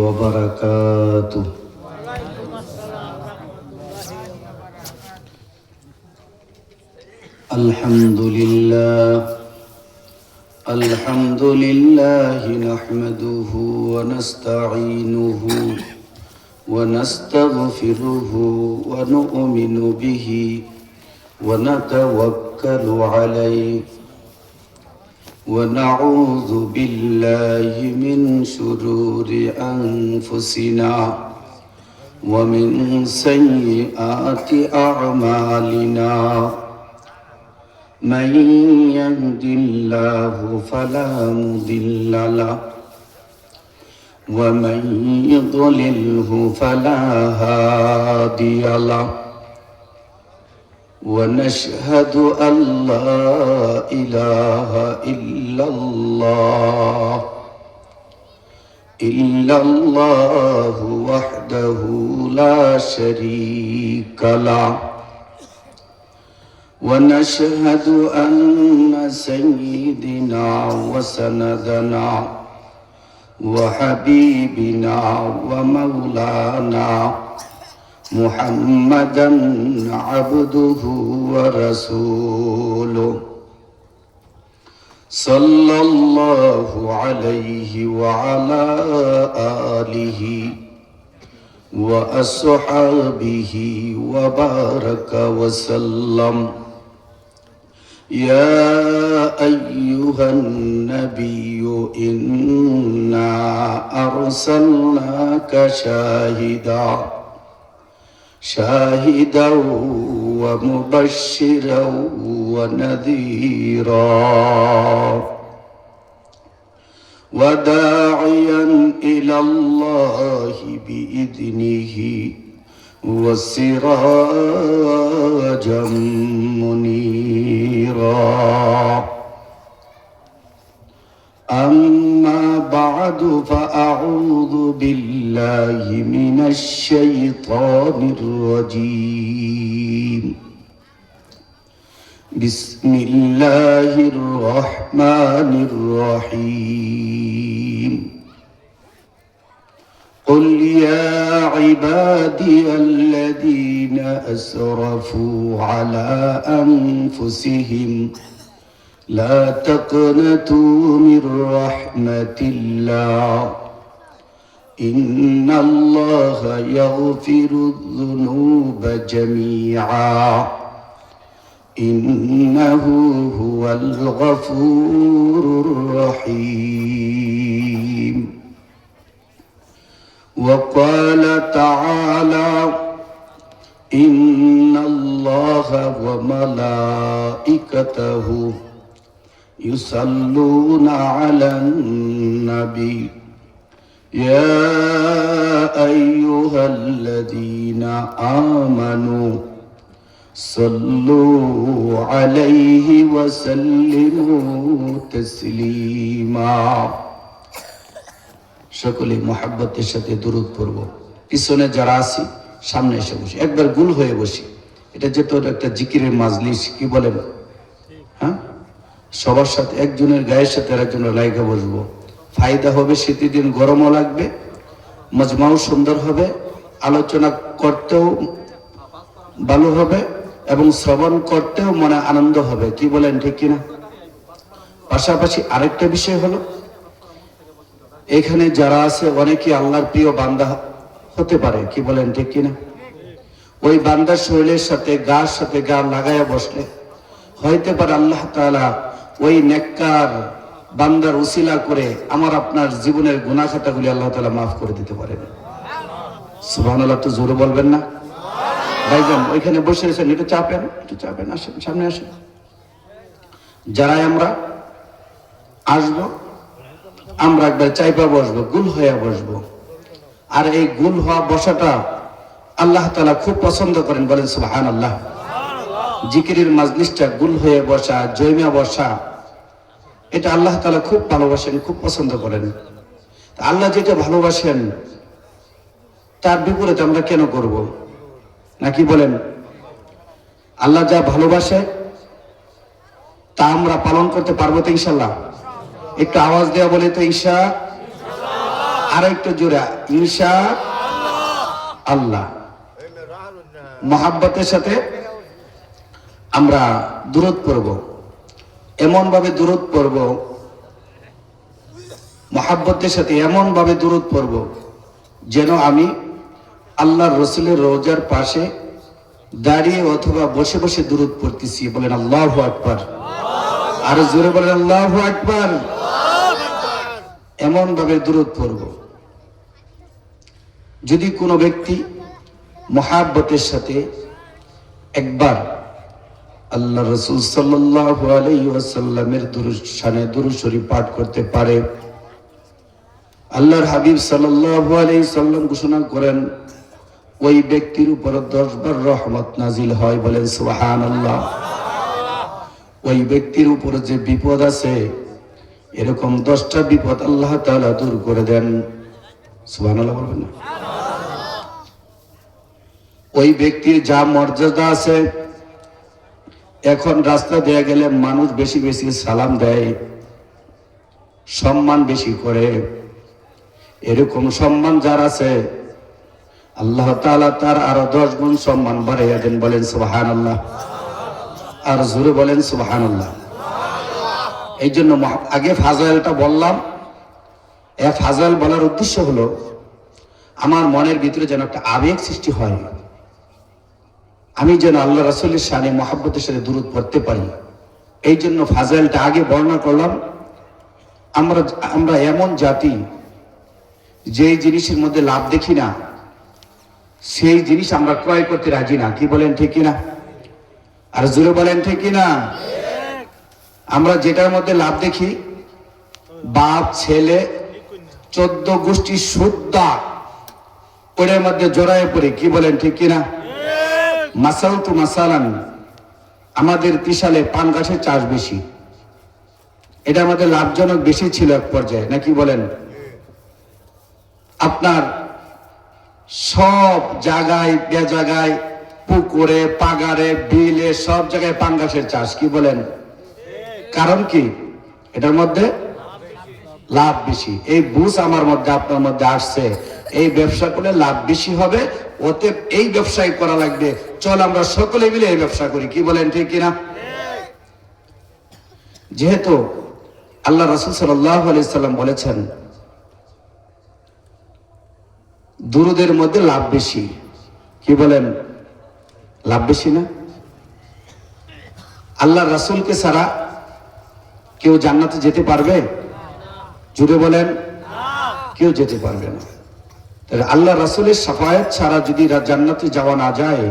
وبركاته. الحمد لله نحمده ونستعينه ونستغفره ونؤمن به ونتوكل عليه ونعوذ بالله من شرور أنفسنا ومن سيئات أعمالنا من يهد الله فلا مضل له ومن يضلله فلا هادي له ونشهد أن لا إله إلا الله وحده لا شريك له ونشهد أن سيدنا وسندنا وحبيبنا ومولانا محمدا عبده ورسوله صلى الله عليه وعلى آله وأصحابه وبارك وسلم. يا أيها النبي إنا أرسلناك شاهدا ومبشرا ونذيرا وداعيا إلى الله بإذنه وسراجا منيرا. أما بعد فأعوذ بالله من الشيطان الرجيم. بسم الله الرحمن الرحيم. قل يا عبادي الذين أسرفوا على أنفسهم لا تقنطوا من رحمة الله إن الله يغفر الذنوب جميعا إنه هو الغفور الرحيم. وقال تعالى إن الله وملائكته يصلون على النبي يا أيها الذين آمنوا صلوا عليه وسلموا تسليما. সকলে মুহাব্বতের সাথে দুরূদ পড়ব। পিছনে যারা আছি সামনে এসে বসি, একবার গুল হয়ে বসি। এটা যেহেতু একটা জিকিরের মাজলিস, কি বলেন? হ্যাঁ, সবার সাথে একজনের গায়ের সাথে আরেকজনের লাইগা বসবো। ফায়দা হবে, শীতের গরমও লাগবে, মজমাও সুন্দর হবে, আলোচনা করতেও ভালো হবে এবং শ্রবণ করতেও মনে আনন্দ হবে। কি বলেন, ঠিক কিনা? পাশাপাশি আরেকটা বিষয় হলো, এখানে যারা আছে অনেকে আল্লাহর প্রিয় বান্দা হতে পারে। কি বলেন, ঠিক কিনা? ওই বান্দার শরীরের সাথে গার সাথে গা লাগাইয়া বসলে হইতে পারে আল্লাহ তাআলা ওই নেককার বান্দার উসিলা করে আমার আপনার জীবনের গুনাহ খাতাগুলি আল্লাহ তাআলা মাফ করে দিতে পারেন। সুবহানাল্লাহ। তো জোরে বলবেন না ভাইজান? ওইখানে বসে আছেন, একটু চাপেন, আসেন, সামনে আসেন। যারা আমরা আসবো, আমরা একবার চাইপা বসবো, গুল হয়ে বসবো। আর এই গুল হওয়া বসাটা আল্লাহ তাআলা খুব পছন্দ করেন, বলেন সুবহানাল্লাহ। জিকিরের মাজলিসটা গুল হয়ে বসা, জয়মা বসা, এটা আল্লাহ তাআলা খুব ভালোবাসেন, খুব পছন্দ করেন। আল্লাহ যেটা ভালোবাসেন তার বিপরীত আমরা কেন করব? নাকি বলেন? আল্লাহ যা ভালোবাসে তা আমরা পালন করতে পারবো তো ইনশাআল্লাহ? একটু আওয়াজ দেওয়া বলে তো ইনশাআল্লাহ। আর একটু জোরে, ইনশা আল্লাহ। মহাব্বতের সাথে আমরা দুরূদ পড়ব, এমন ভাবে দুরূদ পড়ব, মহাব্বতের সাথে এমন ভাবে দুরূদ পড়ব যেন আমি আল্লাহর রসুলের রওজার পাশে দাঁড়িয়ে অথবা বসে বসে দুরূদ পড়তেছি। বলেন আল্লাহু আকবার। আর জোরে বলেন আল্লাহু আকবার। এমন ভাবে দুরূদ পড়ব, যদি কোনো ব্যক্তি মহাব্বতের সাথে একবার আল্লাহ রাসূল সাল্লাল্লাহু আলাইহি ওয়াসাল্লামের দুরূদ শরীফ পাঠ করতে পারে, আল্লাহর হাবিব সাল্লাল্লাহু আলাইহি সাল্লাম ঘোষণা করেন ওই ব্যক্তির উপর 10 বার রহমত নাজিল হয়। বলেন সুবহানাল্লাহ। ওই ব্যক্তির উপর যে বিপদ আছে এরকম 10টা বিপদ আল্লাহ তাআলা দূর করে দেন। সুবহানাল্লাহ বলবেন না? ওই ব্যক্তির যা মর্যাদা আছে, এখন রাস্তা দিয়ে গেলে মানুষ বেশি বেশি সালাম দেয়, সম্মান বেশি করে, এরকম সম্মান যার আছে আল্লাহ তাআলা তার আরো 10 গুণ সম্মান বাড়াইয়া দেন। বলেন সুবহানাল্লাহ। আর জোরে বলেন সুবহানাল্লাহ। এই জন্য আগে ফাজাইলটা বললাম। ফাজাইল বলার উদ্দেশ্য হলো আমার মনের ভিতরে যেন একটা আবেগ সৃষ্টি হয়, আমি যেন আল্লাহ রাসূলের শানে মহাব্বতের সাথে দুরূদ পড়তে পারি। এই জন্য ফাজাইলটা আগে বর্ণনা করলাম। আমরা এমন জাতি যেই জিনিসের মধ্যে লাভ দেখি না সেই জিনিস আমরা ক্রয় করতে রাজি না। কি বলেন ঠিক কিনা? আর জোরে বলেন ঠিক কিনা? আমরা যেটার মধ্যে লাভ দেখি, বাপ ছেলে 14 গোষ্ঠী সুদ্ধা ওটার মধ্যে জড়ায় পড়ে। কি বলেন ঠিক কিনা? মাসাল তু মাসালান, আমাদের ত্রিশালে পান গাছের চাষ বেশি, এটা আমাদের লাভজনক বেশি ছিল এক পর্যায়ে, নাকি বলেন? আপনার সব জায়গায় বেজায়গায়, পুকুরে, পাগারে, বিলে, সব জায়গায় পান গাছের চাষ। কি বলেন? কারণ কি? এটার মধ্যে লাভ বেশি। এই বুঝ আমার মধ্যে আপনার মধ্যে আসছে, এই ব্যবসা করলে লাভ বেশি হবে, ওতে এই ব্যবসায় করা লাগবে, চল আমরা সকলে মিলে এই ব্যবসা করি। কি বলেন ঠিক কিনা? যেহেতু আল্লাহ রাসূল সাল্লাল্লাহু আলাইহি সাল্লাম বলেছেন দুরূদের মধ্যে লাভ বেশি। কি বলেন? লাভ বেশি না? আল্লাহ রাসূলকে ছাড়া কেউ জান্নাতে যেতে পারবে? জুড়ে বলেন, কেউ যেতে পারবে না। তাহলে আল্লাহ রাসূলের শাফায়াত ছাড়া যদি জান্নাতে যাওয়া না যায়,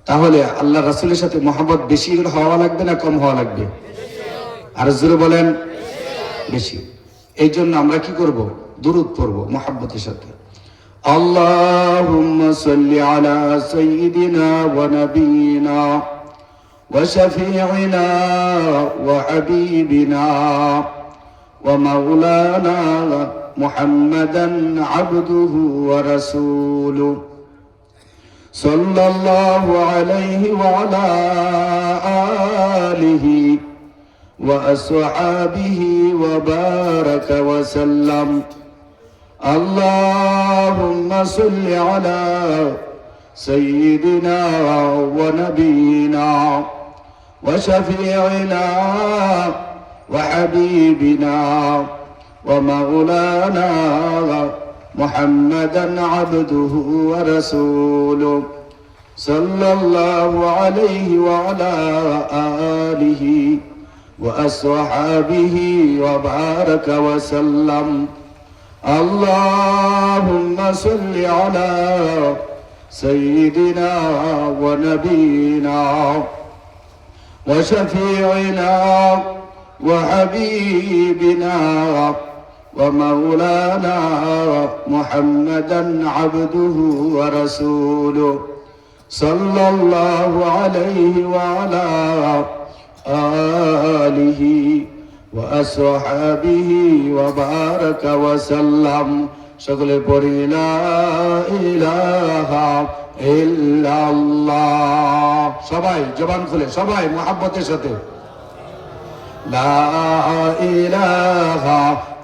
তাহলে আল্লাহ রাসূলের সাথে মহব্বত বেশি হওয়া লাগবে না কম হওয়া লাগবে? আর জোরে বলেন বেশি। এই জন্য আমরা কি করব? দুরূদ পড়ব মহব্বতের সাথে। আল্লাহুম্মা সাল্লি আলা সাইয়্যিদিনা ওয়া নাবিয়িনা ওয়া শাফিঈনা ওয়া হাবিবিনা ওয়া মাওলানা মুহাম্মাদান আবদুহু ওয়া রাসূলুহু সাল্লাল্লাহু আলাইহি ওয়া আলা আলিহি وأصحابه وبارك وسلم. اللهم صل على سيدنا ونبينا وشفيعنا وحبيبنا ومولانا محمدا عبده ورسوله صلى الله عليه وعلى آله وأصحابه وبارك وسلم. اللهم صل على سيدنا ونبينا وشفيعنا وحبيبنا ومولانا محمدا عبده ورسوله صلى الله عليه وعلى آله وأصحابه وبارك وسلم. সকলে পড়ি লা ইলাহা ইল্লাল্লাহ। সবাই জবান খুলে, সবাই মুহাব্বতের সাথে লা ইলাহা